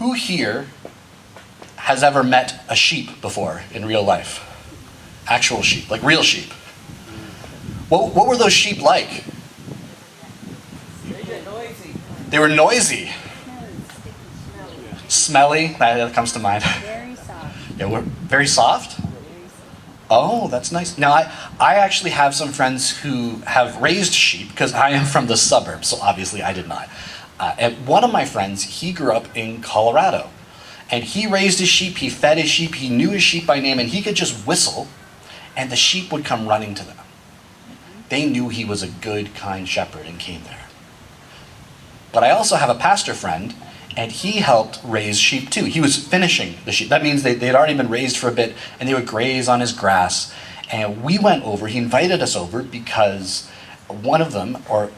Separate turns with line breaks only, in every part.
Who here has ever met a sheep before in real life? Actual sheep, like real sheep. What were those sheep like? They were noisy. Smelly, that comes to mind.
Very soft.
Yeah, we're very soft? Oh, that's nice. Now, I actually have some friends who have raised sheep, because I am from the suburbs, so obviously I did not. And one of my friends, he grew up in Colorado. And he raised his sheep, he fed his sheep, he knew his sheep by name, and he could just whistle, and the sheep would come running to them. They knew he was a good, kind shepherd and came there. But I also have a pastor friend, and he helped raise sheep too. He was finishing the sheep. That means they had already been raised for a bit, and they would graze on his grass. And we went over, he invited us over because one of them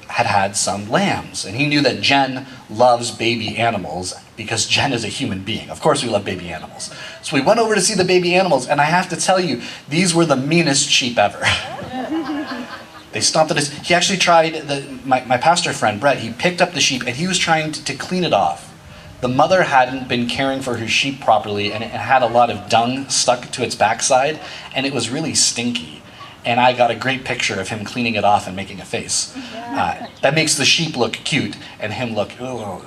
had some lambs. And he knew that Jen loves baby animals because Jen is a human being. Of course we love baby animals. So we went over to see the baby animals, and I have to tell you, these were the meanest sheep ever. They stomped at us. He actually tried, my pastor friend, Brett, he picked up the sheep and he was trying to clean it off. The mother hadn't been caring for her sheep properly, and it had a lot of dung stuck to its backside, and it was really stinky. And I got a great picture of him cleaning it off and making a face. That makes the sheep look cute and him look, ugh.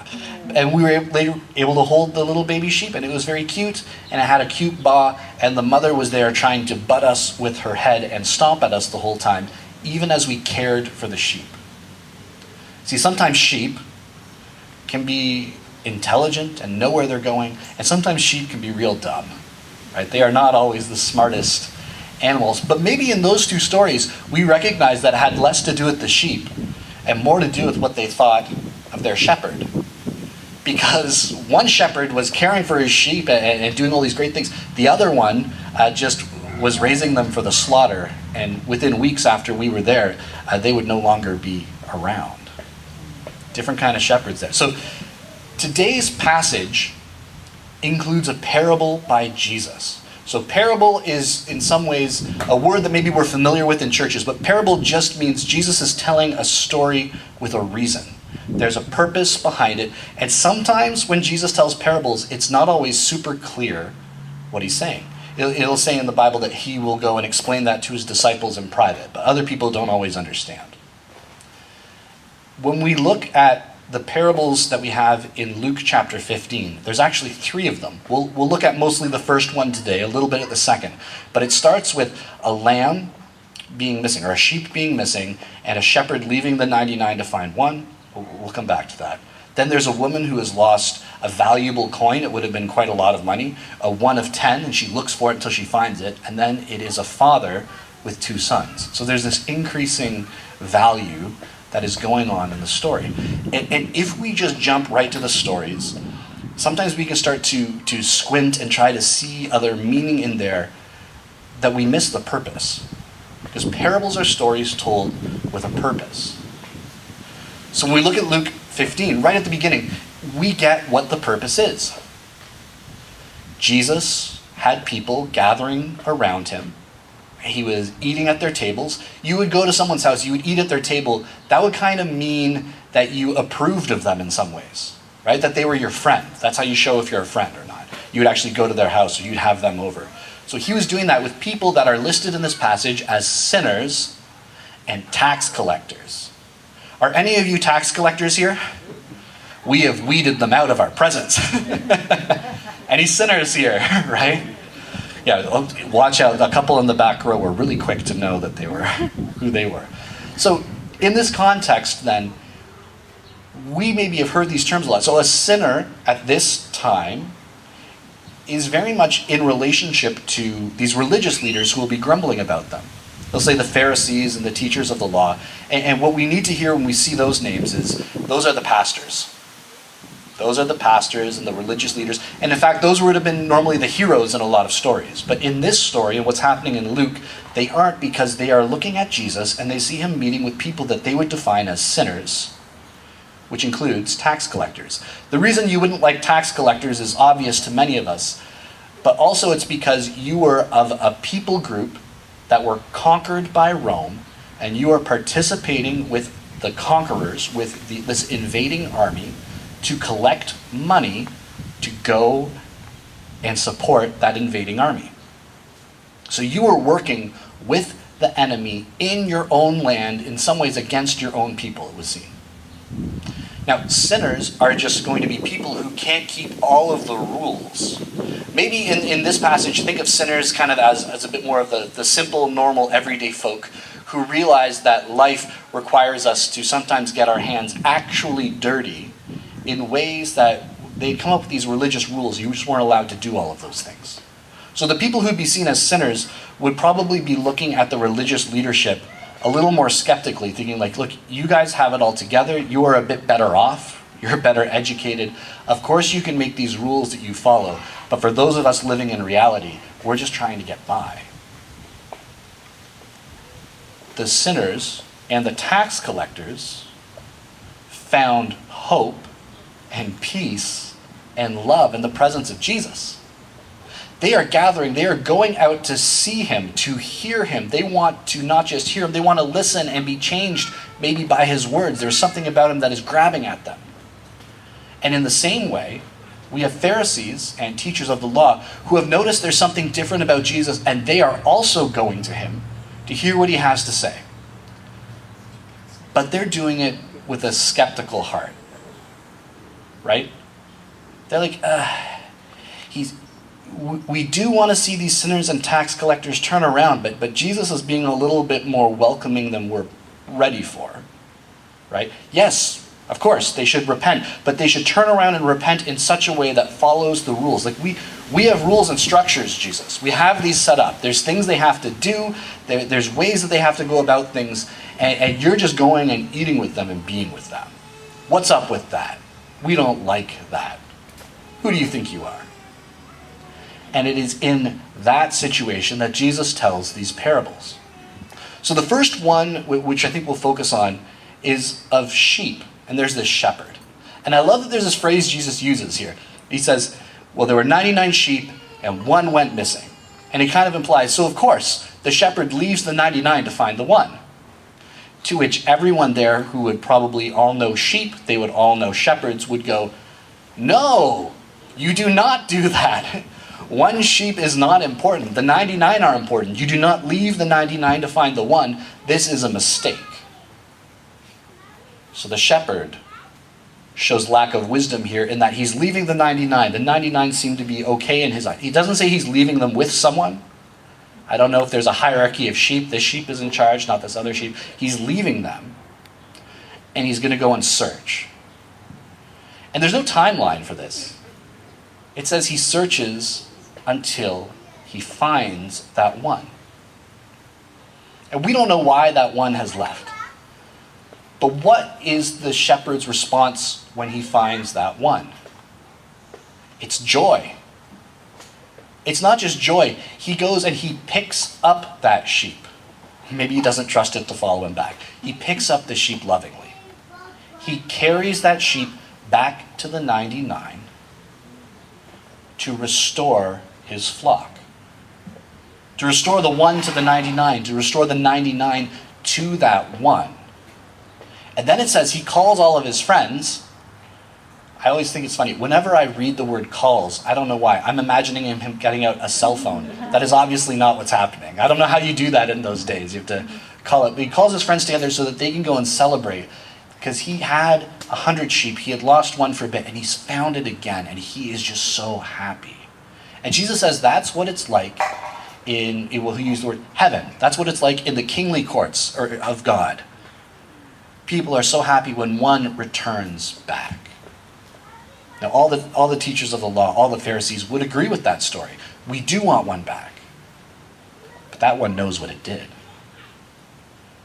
And we were able to hold the little baby sheep, and it was very cute, and it had a cute paw, and the mother was there trying to butt us with her head and stomp at us the whole time, even as we cared for the sheep. See, sometimes sheep can be intelligent and know where they're going, and sometimes sheep can be real dumb, right? They are not always the smartest animals, but maybe in those two stories, we recognize that it had less to do with the sheep and more to do with what they thought of their shepherd. Because one shepherd was caring for his sheep and doing all these great things. The other one just was raising them for the slaughter, and within weeks after we were there, they would no longer be around. Different kind of shepherds there. So today's passage includes a parable by Jesus. So parable is in some ways a word that maybe we're familiar with in churches, but parable just means Jesus is telling a story with a reason. There's a purpose behind it, and sometimes when Jesus tells parables, it's not always super clear what he's saying. It'll say in the Bible that he will go and explain that to his disciples in private, but other people don't always understand. When we look at the parables that we have in Luke chapter 15, there's actually 3 of them. We'll look at mostly the first one today, a little bit at the second. But it starts with a lamb being missing, or a sheep being missing, and a shepherd leaving the 99 to find one. We'll come back to that. Then there's a woman who has lost a valuable coin. It would have been quite a lot of money, a 1 of 10, and she looks for it until she finds it. And then it is a father with 2 sons. So there's this increasing value that is going on in the story. And if we just jump right to the stories, sometimes we can start to squint and try to see other meaning in there that we miss the purpose. Because parables are stories told with a purpose. So when we look at Luke 15, right at the beginning, we get what the purpose is. Jesus had people gathering around him. He was eating at their tables. You would go to someone's house, you would eat at their table. That would kind of mean that you approved of them in some ways, right? That they were your friend. That's how you show if you're a friend or not. You would actually go to their house, or you'd have them over. So he was doing that with people that are listed in this passage as sinners and tax collectors. Are any of you tax collectors here? We have weeded them out of our presence. Any sinners here, right? Yeah, watch out. A couple in the back row were really quick to know that they were who they were. So in this context, then, we maybe have heard these terms a lot. So a sinner at this time is very much in relationship to these religious leaders who will be grumbling about them. They'll say the Pharisees and the teachers of the law. And what we need to hear when we see those names is those are the pastors. Those are the pastors and the religious leaders. And in fact, those would have been normally the heroes in a lot of stories. But in this story, and what's happening in Luke, they aren't, because they are looking at Jesus and they see him meeting with people that they would define as sinners, which includes tax collectors. The reason you wouldn't like tax collectors is obvious to many of us, but also it's because you were of a people group that were conquered by Rome, and you are participating with the conquerors, with this invading army, to collect money to go and support that invading army. So you were working with the enemy in your own land, in some ways against your own people, it was seen. Now, sinners are just going to be people who can't keep all of the rules. Maybe in this passage, think of sinners kind of as a bit more of the simple, normal, everyday folk who realize that life requires us to sometimes get our hands actually dirty in ways that they come up with these religious rules. You just weren't allowed to do all of those things. So the people who'd be seen as sinners would probably be looking at the religious leadership a little more skeptically, thinking like, look, you guys have it all together. You are a bit better off. You're better educated. Of course you can make these rules that you follow, but for those of us living in reality, we're just trying to get by. The sinners and the tax collectors found hope and peace and love in the presence of Jesus. They are gathering, they are going out to see him, to hear him. They want to not just hear him, they want to listen and be changed maybe by his words. There's something about him that is grabbing at them. And in the same way, we have Pharisees and teachers of the law who have noticed there's something different about Jesus, and they are also going to him to hear what he has to say. But they're doing it with a skeptical heart. Right? They're like, we do want to see these sinners and tax collectors turn around, but Jesus is being a little bit more welcoming than we're ready for. Right? Yes, of course, they should repent, but they should turn around and repent in such a way that follows the rules. Like we have rules and structures, Jesus. We have these set up. There's things they have to do. There's ways that they have to go about things, and you're just going and eating with them and being with them. What's up with that? We don't like that. Who do you think you are? And it is in that situation that Jesus tells these parables. So the first one, which I think we'll focus on, is of sheep. And there's this shepherd. And I love that there's this phrase Jesus uses here. He says, well, there were 99 sheep and one went missing. And he kind of implies, so of course, the shepherd leaves the 99 to find the one. To which everyone there who would probably all know sheep, they would all know shepherds, would go, no, you do not do that. One sheep is not important. The 99 are important. You do not leave the 99 to find the one. This is a mistake. So the shepherd shows lack of wisdom here in that he's leaving the 99. The 99 seem to be okay in his eyes. He doesn't say he's leaving them with someone. I don't know if there's a hierarchy of sheep. This sheep is in charge, not this other sheep. He's leaving them, and he's going to go and search. And there's no timeline for this. It says he searches until he finds that one. And we don't know why that one has left. But what is the shepherd's response when he finds that one? It's joy. It's not just joy. He goes and he picks up that sheep. Maybe he doesn't trust it to follow him back. He picks up the sheep lovingly. He carries that sheep back to the 99 to restore his flock. To restore the one to the 99, to restore the 99 to that one. And then it says he calls all of his friends. I always think it's funny. Whenever I read the word calls, I don't know why, I'm imagining him getting out a cell phone. That is obviously not what's happening. I don't know how you do that in those days. You have to call it. But he calls his friends together so that they can go and celebrate. Because he had 100 sheep. He had lost one for a bit, and he's found it again. And he is just so happy. And Jesus says that's what it's like well, he used the word heaven. That's what it's like in the kingly courts of God. People are so happy when one returns back. Now, all the teachers of the law, all the Pharisees would agree with that story. We do want one back. But that one knows what it did.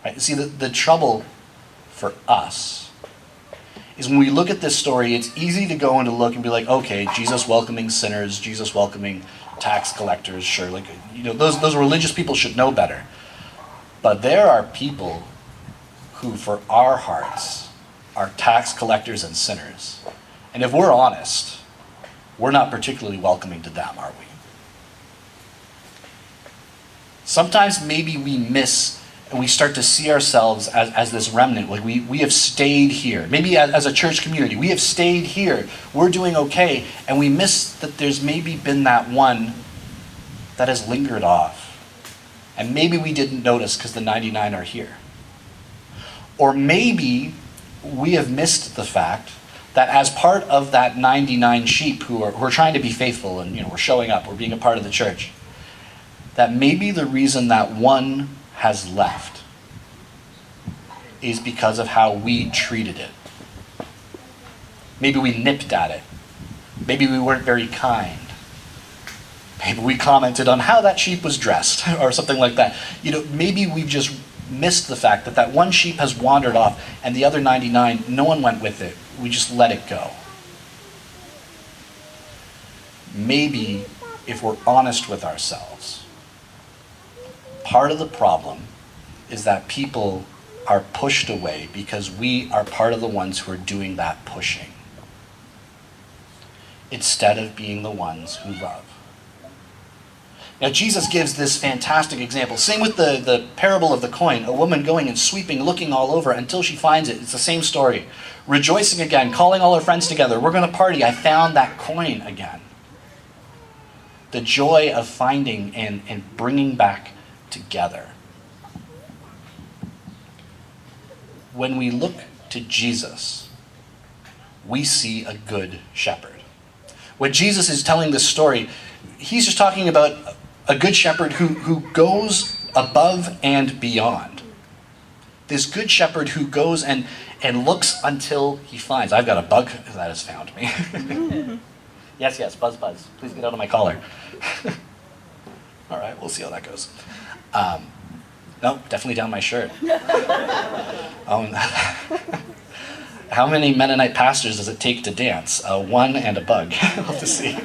Right? See, the trouble for us is when we look at this story, it's easy to go and to look and be like, okay, Jesus welcoming sinners, Jesus welcoming tax collectors, sure, like, you know, those religious people should know better. But there are people who, for our hearts, are tax collectors and sinners. And if we're honest, we're not particularly welcoming to them, are we? Sometimes maybe we miss and we start to see ourselves as this remnant. Like we have stayed here. Maybe as a church community, we have stayed here. We're doing okay, and we miss that there's maybe been that one that has lingered off. And maybe we didn't notice because the 99 are here. Or maybe we have missed the fact that as part of that 99 sheep who are trying to be faithful and we're showing up, we're being a part of the church, that maybe the reason that one has left is because of how we treated it. Maybe we nipped at it. Maybe we weren't very kind. Maybe we commented on how that sheep was dressed or something like that. Maybe we've just missed the fact that one sheep has wandered off and the other 99, no one went with it. We just let it go. Maybe if we're honest with ourselves, part of the problem is that people are pushed away because we are part of the ones who are doing that pushing, instead of being the ones who love. Now, Jesus gives this fantastic example. Same with the parable of the coin. A woman going and sweeping, looking all over until she finds it. It's the same story. Rejoicing again, calling all her friends together. We're going to party. I found that coin again. The joy of finding and bringing back together. When we look to Jesus, we see a good shepherd. When Jesus is telling this story, he's just talking about a good shepherd who goes above and beyond. This good shepherd who goes and looks until he finds. I've got a bug that has found me. Yes, buzz, buzz. Please get out of my collar. All right, we'll see how that goes. No, definitely down my shirt. How many Mennonite pastors does it take to dance? One and a bug. We'll have to see.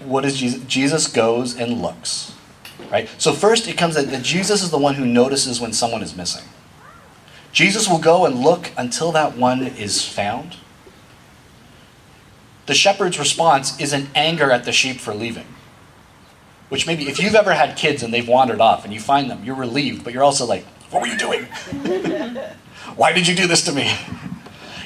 What is Jesus? Jesus goes and looks, right? So first it comes that Jesus is the one who notices when someone is missing. Jesus will go and look until that one is found. The shepherd's response isn't anger at the sheep for leaving, which maybe if you've ever had kids and they've wandered off and you find them, you're relieved, but you're also like, what were you doing? Why did you do this to me?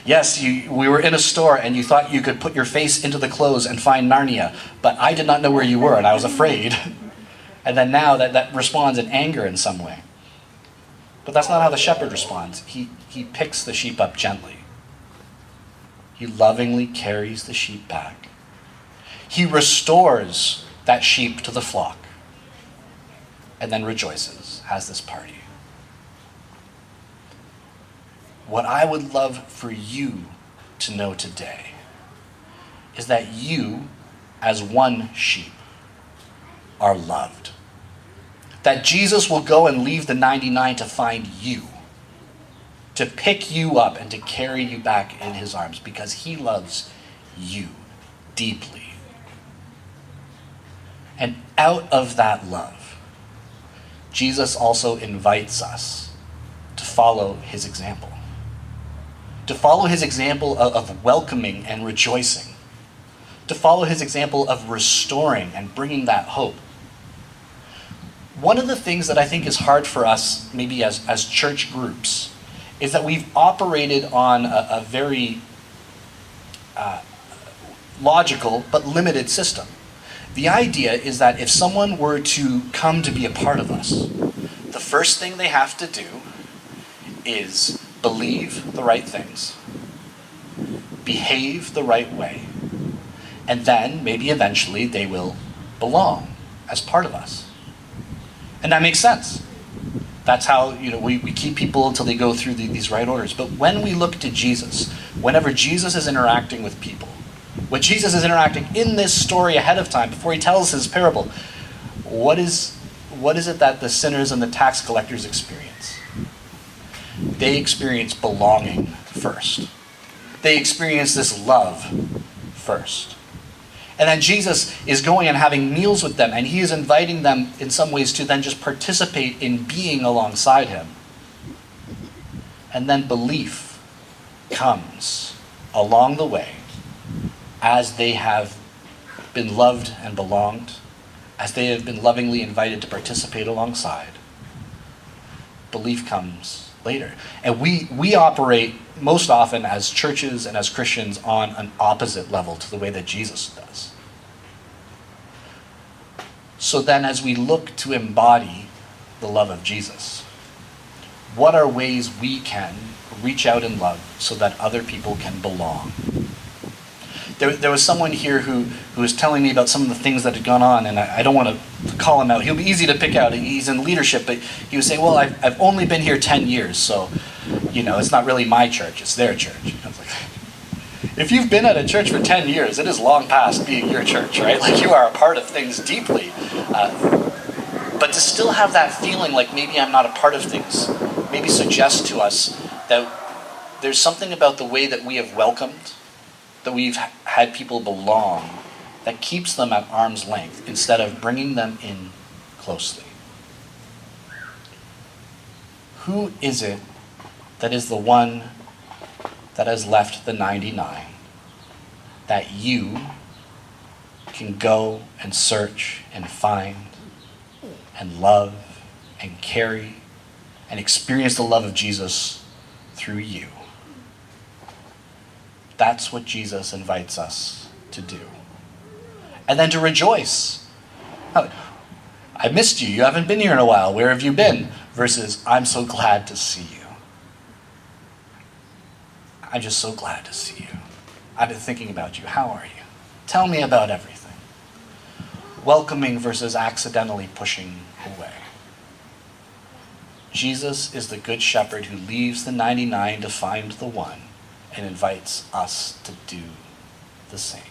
Yes, we were in a store and you thought you could put your face into the clothes and find Narnia, but I did not know where you were and I was afraid. And then now that responds in anger in some way. But that's not how the shepherd responds. He picks the sheep up gently. He lovingly carries the sheep back. He restores that sheep to the flock and then rejoices, has this party. What I would love for you to know today is that you, as one sheep, are loved. That Jesus will go and leave the 99 to find you, to pick you up and to carry you back in his arms because he loves you deeply. And out of that love, Jesus also invites us to follow his example. To follow his example of welcoming and rejoicing. To follow his example of restoring and bringing that hope. One of the things that I think is hard for us, maybe as church groups, is that we've operated on a very logical but limited system. The idea is that if someone were to come to be a part of us, the first thing they have to do is believe the right things, behave the right way, and then maybe eventually they will belong as part of us. And that makes sense. That's how we keep people until they go through these right orders. But when we look to Jesus, whenever Jesus is interacting with people, when Jesus is interacting in this story ahead of time, before he tells his parable, what is it that the sinners and the tax collectors experience? They experience belonging first. They experience this love first. And then Jesus is going and having meals with them, and he is inviting them in some ways to then just participate in being alongside him. And then belief comes along the way as they have been loved and belonged, as they have been lovingly invited to participate alongside. Belief comes later. And we operate most often as churches and as Christians on an opposite level to the way that Jesus does. So then as we look to embody the love of Jesus, what are ways we can reach out in love so that other people can belong? There was someone here who was telling me about some of the things that had gone on, and I don't want to call him out. He'll be easy to pick out. He's in leadership, but he was saying, well, I've only been here 10 years, so, it's not really my church, it's their church. I was like, if you've been at a church for 10 years, it is long past being your church, right? Like, you are a part of things deeply. But to still have that feeling like maybe I'm not a part of things, maybe suggests to us that there's something about the way that we have welcomed, that we've had people belong, that keeps them at arm's length instead of bringing them in closely. Who is it that is the one that has left the 99 that you can go and search and find and love and carry and experience the love of Jesus through you? That's what Jesus invites us to do. And then to rejoice. I missed you. You haven't been here in a while. Where have you been? Versus, I'm so glad to see you. I'm just so glad to see you. I've been thinking about you. How are you? Tell me about everything. Welcoming versus accidentally pushing away. Jesus is the good shepherd who leaves the 99 to find the one and invites us to do the same.